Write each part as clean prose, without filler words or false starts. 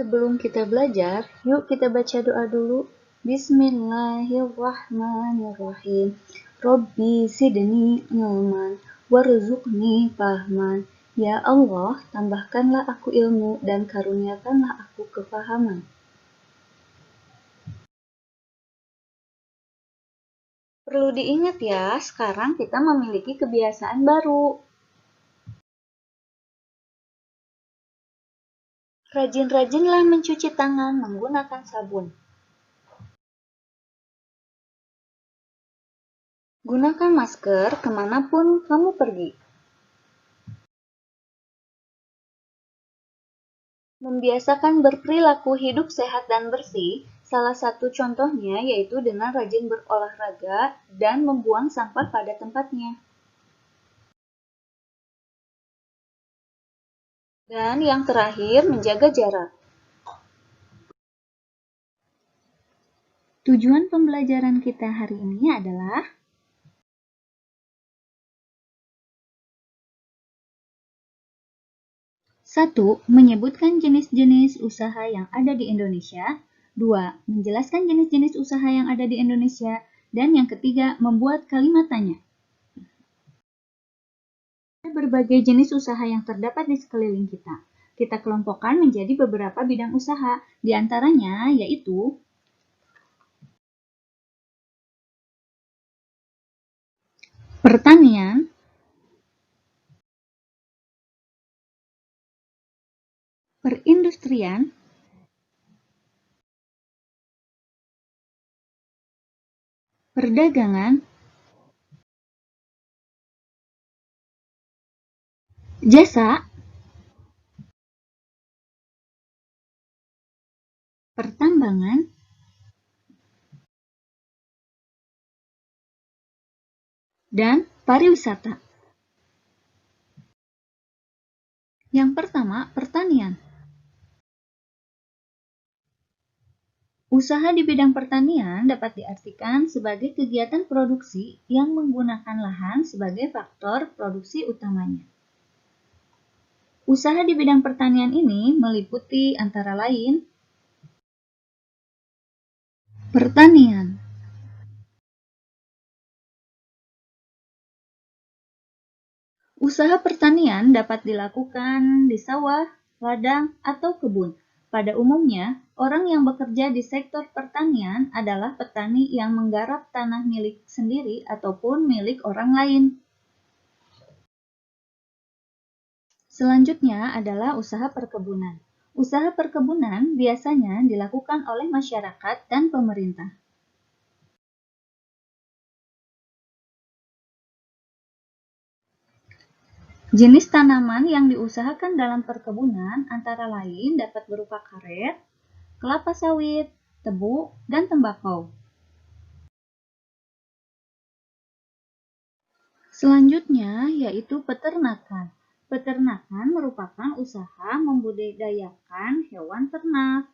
Sebelum kita belajar, yuk kita baca doa dulu. Bismillahirrahmanirrahim. Robbi zidni ilman warzuqni fahman. Ya Allah, tambahkanlah aku ilmu dan karuniakanlah aku kefahaman. Perlu diingat ya, sekarang kita memiliki kebiasaan baru. Rajin-rajinlah mencuci tangan menggunakan sabun. Gunakan masker kemanapun kamu pergi. Membiasakan berperilaku hidup sehat dan bersih, salah satu contohnya yaitu dengan rajin berolahraga dan membuang sampah pada tempatnya. Dan yang terakhir, menjaga jarak. Tujuan pembelajaran kita hari ini adalah satu, menyebutkan jenis-jenis usaha yang ada di Indonesia. Dua, menjelaskan jenis-jenis usaha yang ada di Indonesia. Dan yang ketiga, membuat kalimat tanya. Ada berbagai jenis usaha yang terdapat di sekeliling kita. Kita kelompokkan menjadi beberapa bidang usaha, di antaranya yaitu pertanian, perindustrian, perdagangan, jasa, pertambangan, dan pariwisata. Yang pertama, pertanian. Usaha di bidang pertanian dapat diartikan sebagai kegiatan produksi yang menggunakan lahan sebagai faktor produksi utamanya. Usaha di bidang pertanian ini meliputi antara lain pertanian, usaha pertanian dapat dilakukan di sawah, ladang, atau kebun. Pada umumnya, orang yang bekerja di sektor pertanian adalah petani yang menggarap tanah milik sendiri ataupun milik orang lain. Selanjutnya adalah usaha perkebunan. Usaha perkebunan biasanya dilakukan oleh masyarakat dan pemerintah. Jenis tanaman yang diusahakan dalam perkebunan antara lain dapat berupa karet, kelapa sawit, tebu, dan tembakau. Selanjutnya yaitu peternakan. Peternakan merupakan usaha membudidayakan hewan ternak.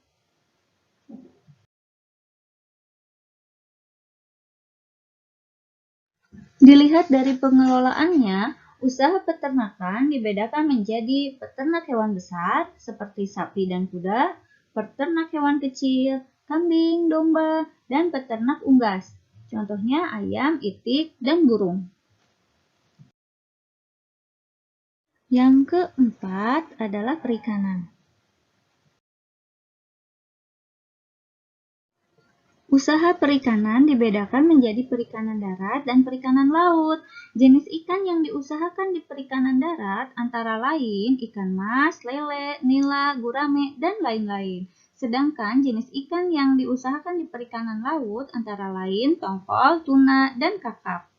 Dilihat dari pengelolaannya, usaha peternakan dibedakan menjadi peternak hewan besar seperti sapi dan kuda, peternak hewan kecil, kambing, domba, dan peternak unggas. Contohnya ayam, itik, dan burung. Yang keempat adalah perikanan. Usaha perikanan dibedakan menjadi perikanan darat dan perikanan laut. Jenis ikan yang diusahakan di perikanan darat antara lain ikan mas, lele, nila, gurame, dan lain-lain. Sedangkan jenis ikan yang diusahakan di perikanan laut antara lain tongkol, tuna, dan kakap.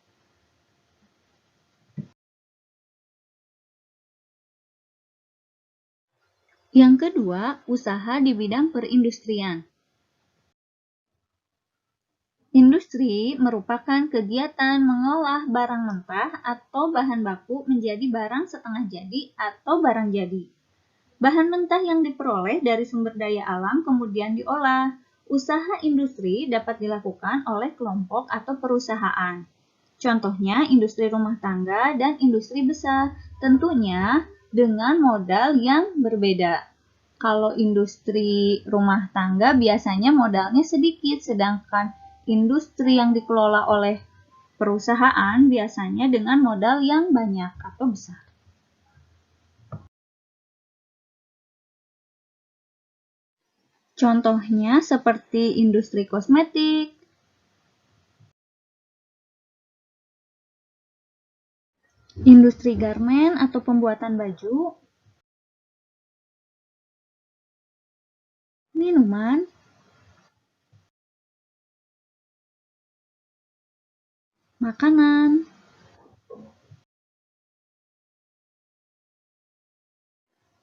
Yang kedua, usaha di bidang perindustrian. Industri merupakan kegiatan mengolah barang mentah atau bahan baku menjadi barang setengah jadi atau barang jadi. Bahan mentah yang diperoleh dari sumber daya alam kemudian diolah. Usaha industri dapat dilakukan oleh kelompok atau perusahaan. Contohnya industri rumah tangga dan industri besar, tentunya dengan modal yang berbeda. Kalau industri rumah tangga biasanya modalnya sedikit, sedangkan industri yang dikelola oleh perusahaan biasanya dengan modal yang banyak atau besar. Contohnya seperti industri kosmetik, industri garmen atau pembuatan baju, minuman, makanan,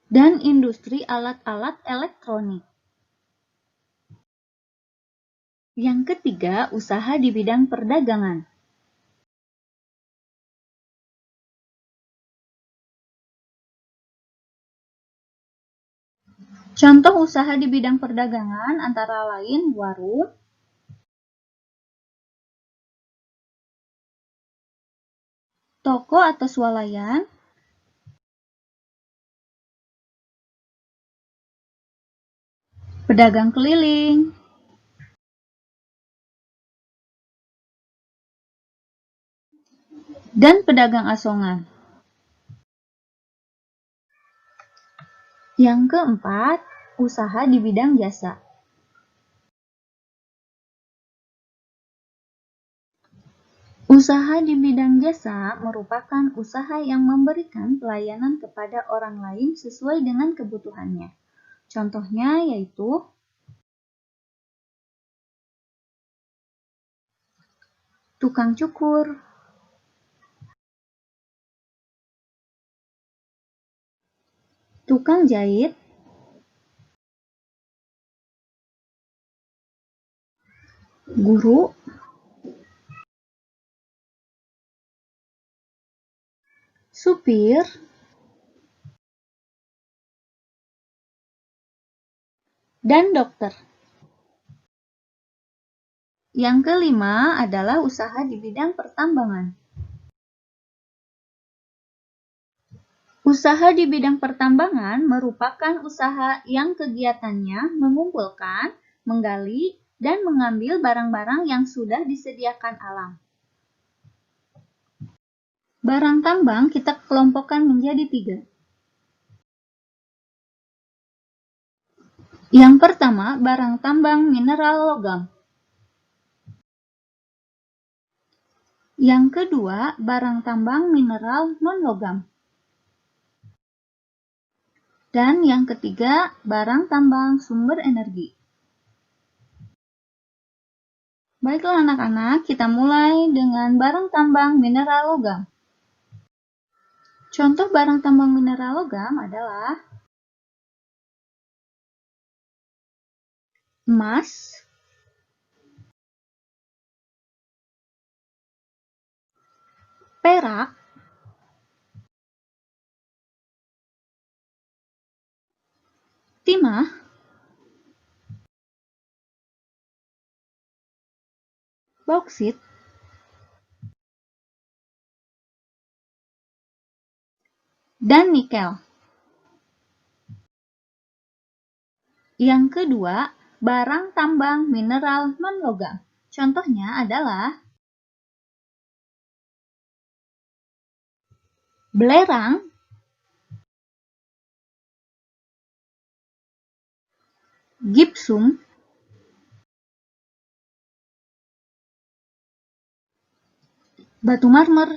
dan industri alat-alat elektronik. Yang ketiga, usaha di bidang perdagangan. Contoh usaha di bidang perdagangan antara lain warung, toko atau swalayan, pedagang keliling, dan pedagang asongan. Yang keempat, usaha di bidang jasa. Usaha di bidang jasa merupakan usaha yang memberikan pelayanan kepada orang lain sesuai dengan kebutuhannya. Contohnya yaitu tukang cukur, tukang jahit, guru, supir, dan dokter. Yang kelima adalah usaha di bidang pertambangan. Usaha di bidang pertambangan merupakan usaha yang kegiatannya mengumpulkan, menggali, dan mengambil barang-barang yang sudah disediakan alam. Barang tambang kita kelompokkan menjadi 3. Yang pertama, barang tambang mineral logam. Yang kedua, barang tambang mineral non-logam. Dan yang ketiga, barang tambang sumber energi. Baiklah anak-anak, kita mulai dengan barang tambang mineral logam. Contoh barang tambang mineral logam adalah emas, perak, timah, bauksit, dan nikel. Yang kedua, barang tambang mineral non-logam. Contohnya adalah belerang, gipsum, batu marmer,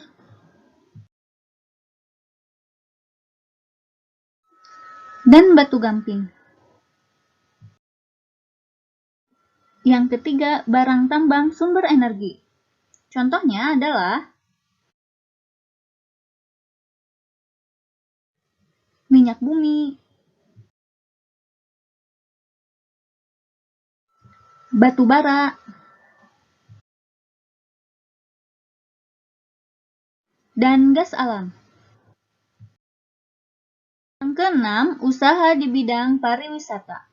dan batu gamping. Yang ketiga, barang tambang sumber energi. Contohnya adalah minyak bumi, batu bara, dan gas alam. Yang keenam, usaha di bidang pariwisata.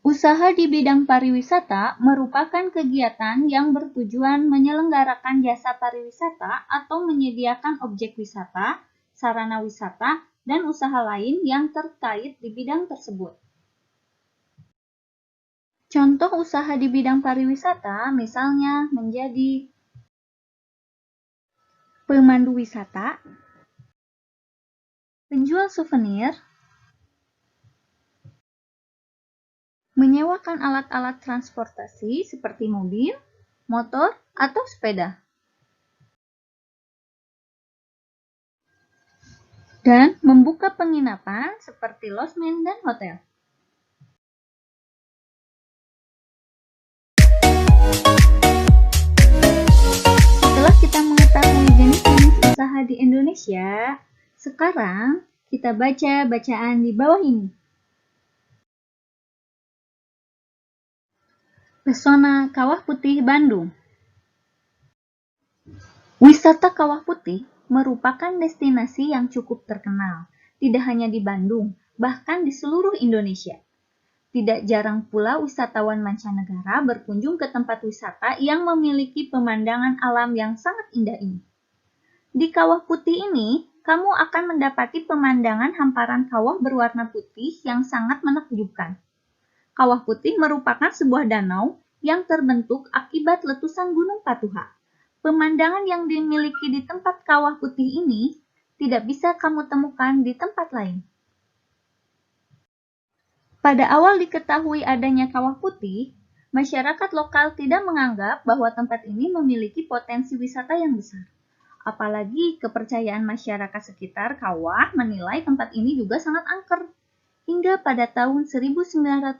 Usaha di bidang pariwisata merupakan kegiatan yang bertujuan menyelenggarakan jasa pariwisata atau menyediakan objek wisata, sarana wisata, dan usaha lain yang terkait di bidang tersebut. Contoh usaha di bidang pariwisata misalnya menjadi pemandu wisata, penjual souvenir, menyewakan alat-alat transportasi seperti mobil, motor, atau sepeda, dan membuka penginapan seperti losmen dan hotel. Setelah kita mengetahui jenis-jenis usaha di Indonesia, sekarang kita baca bacaan di bawah ini. Pesona Kawah Putih Bandung. Wisata Kawah Putih merupakan destinasi yang cukup terkenal, tidak hanya di Bandung, bahkan di seluruh Indonesia. Tidak jarang pula wisatawan mancanegara berkunjung ke tempat wisata yang memiliki pemandangan alam yang sangat indah ini. Di Kawah Putih ini, kamu akan mendapati pemandangan hamparan kawah berwarna putih yang sangat menakjubkan. Kawah Putih merupakan sebuah danau yang terbentuk akibat letusan Gunung Patuha. Pemandangan yang dimiliki di tempat Kawah Putih ini tidak bisa kamu temukan di tempat lain. Pada awal diketahui adanya Kawah Putih, masyarakat lokal tidak menganggap bahwa tempat ini memiliki potensi wisata yang besar. Apalagi kepercayaan masyarakat sekitar kawah menilai tempat ini juga sangat angker. Hingga pada tahun 1987,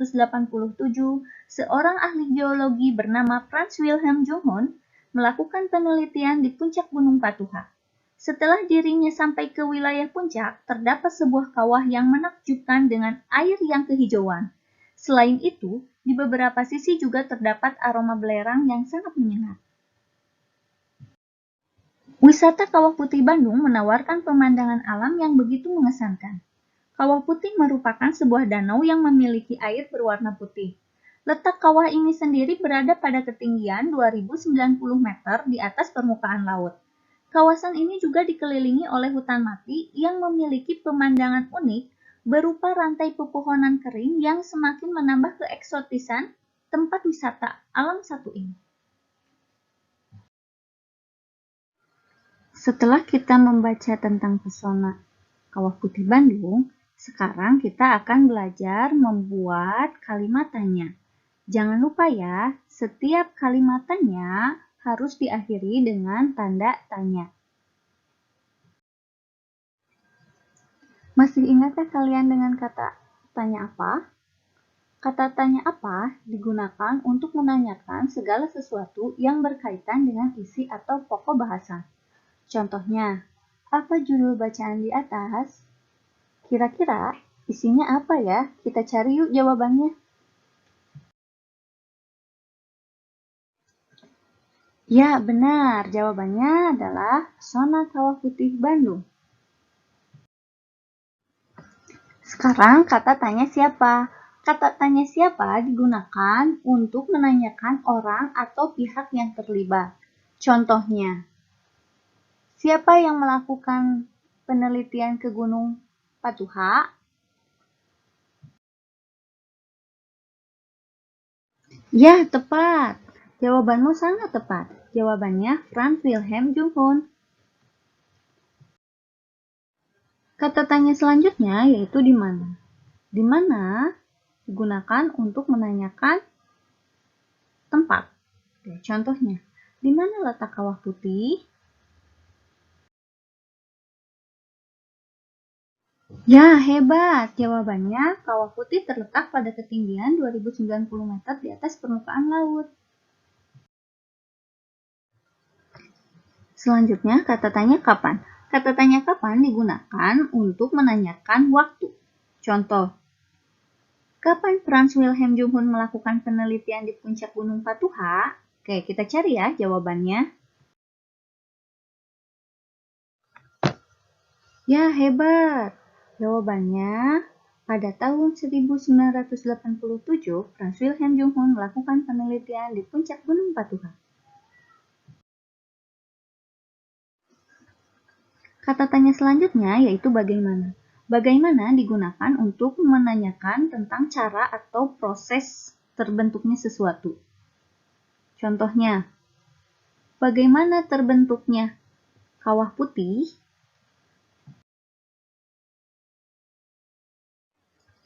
seorang ahli geologi bernama Franz Wilhelm Junghorn melakukan penelitian di puncak Gunung Patuha. Setelah dirinya sampai ke wilayah puncak, terdapat sebuah kawah yang menakjubkan dengan air yang kehijauan. Selain itu, di beberapa sisi juga terdapat aroma belerang yang sangat menyengat. Wisata Kawah Putih Bandung menawarkan pemandangan alam yang begitu mengesankan. Kawah Putih merupakan sebuah danau yang memiliki air berwarna putih. Letak kawah ini sendiri berada pada ketinggian 2090 meter di atas permukaan laut. Kawasan ini juga dikelilingi oleh hutan mati yang memiliki pemandangan unik berupa rantai pepohonan kering yang semakin menambah keeksotisan tempat wisata alam satu ini. Setelah kita membaca tentang pesona Kawah Putih Bandung, sekarang kita akan belajar membuat kalimat tanya. Jangan lupa ya, setiap kalimat tanya harus diakhiri dengan tanda tanya. Masih ingatkah kalian dengan kata tanya apa? Kata tanya apa digunakan untuk menanyakan segala sesuatu yang berkaitan dengan isi atau pokok bahasa. Contohnya, apa judul bacaan di atas? Kira-kira isinya apa ya? Kita cari yuk jawabannya. Ya, benar. Jawabannya adalah Pesona Kawah Putih Bandung. Sekarang kata tanya siapa? Kata tanya siapa digunakan untuk menanyakan orang atau pihak yang terlibat. Contohnya, siapa yang melakukan penelitian ke Gunung Patuha? Ya, tepat. Jawabanmu sangat tepat. Jawabannya Franz Wilhelm Junghorn. Kata tanya selanjutnya yaitu di mana. Di mana digunakan untuk menanyakan tempat. Oke, contohnya, di mana letak Kawah Putih? Ya, hebat. Jawabannya, Kawah Putih terletak pada ketinggian 2090 meter di atas permukaan laut. Selanjutnya, kata tanya kapan. Kata tanya kapan digunakan untuk menanyakan waktu. Contoh, kapan Franz Wilhelm Junghorn melakukan penelitian di puncak Gunung Patuha? Oke, kita cari ya jawabannya. Ya, hebat. Jawabannya, pada tahun 1987, Franz Wilhelm Junghorn melakukan penelitian di puncak Gunung Patuha. Kata tanya selanjutnya yaitu bagaimana. Bagaimana digunakan untuk menanyakan tentang cara atau proses terbentuknya sesuatu. Contohnya, bagaimana terbentuknya kawah putih?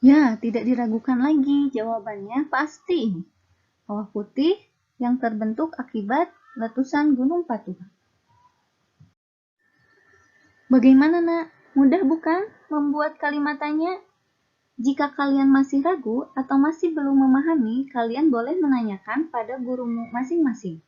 Ya, tidak diragukan lagi, jawabannya pasti. Kawah putih yang terbentuk akibat letusan Gunung Patuha. Bagaimana, Nak? Mudah bukan membuat kalimatannya? Jika kalian masih ragu atau masih belum memahami, kalian boleh menanyakan pada gurumu masing-masing.